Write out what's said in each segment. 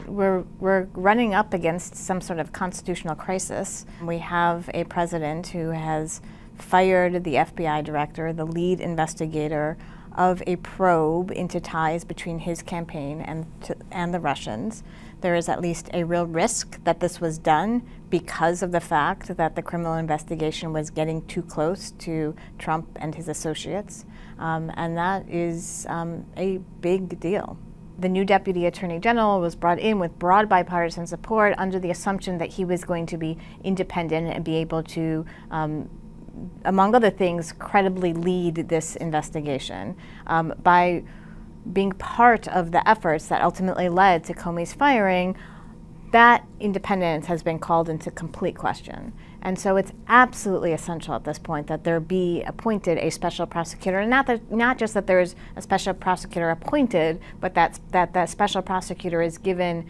we're running up against some sort of constitutional crisis. We have a president who has fired the FBI director, the lead investigator of a probe into ties between his campaign and the Russians. There is at least a real risk that this was done because of the fact that the criminal investigation was getting too close to Trump and his associates, and that is a big deal. The new Deputy Attorney General was brought in with broad bipartisan support under the assumption that he was going to be independent and be able to among other things, credibly lead this investigation by being part of the efforts that ultimately led to Comey's firing. That independence has been called into complete question. And so it's absolutely essential at this point that there be appointed a special prosecutor, and not just that there's a special prosecutor appointed, but that special prosecutor is given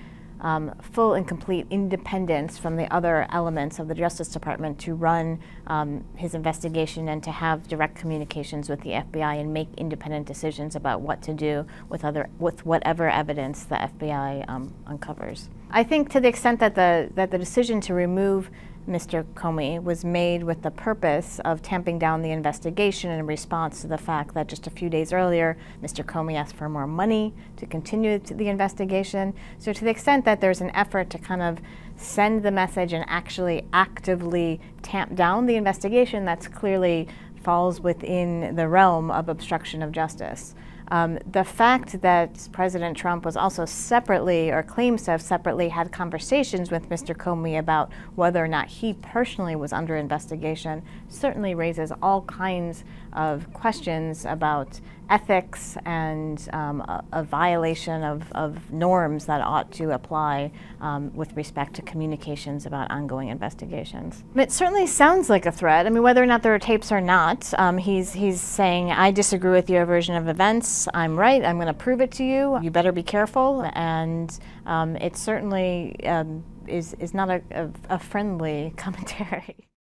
full and complete independence from the other elements of the Justice Department to run his investigation and to have direct communications with the FBI and make independent decisions about what to do with whatever evidence the FBI uncovers. I think to the extent that the decision to remove Mr. Comey was made with the purpose of tamping down the investigation in response to the fact that just a few days earlier, Mr. Comey asked for more money to continue the investigation. So to the extent that there's an effort to kind of send the message and actually actively tamp down the investigation, that's clearly falls within the realm of obstruction of justice. The fact that President Trump was also separately, or claims to have separately, had conversations with Mr. Comey about whether or not he personally was under investigation certainly raises all kinds of questions about ethics and a violation of norms that ought to apply with respect to communications about ongoing investigations. It certainly sounds like a threat. I mean, whether or not there are tapes or not, he's saying, I disagree with your version of events. I'm right. I'm going to prove it to you. You better be careful. And it certainly is not a friendly commentary.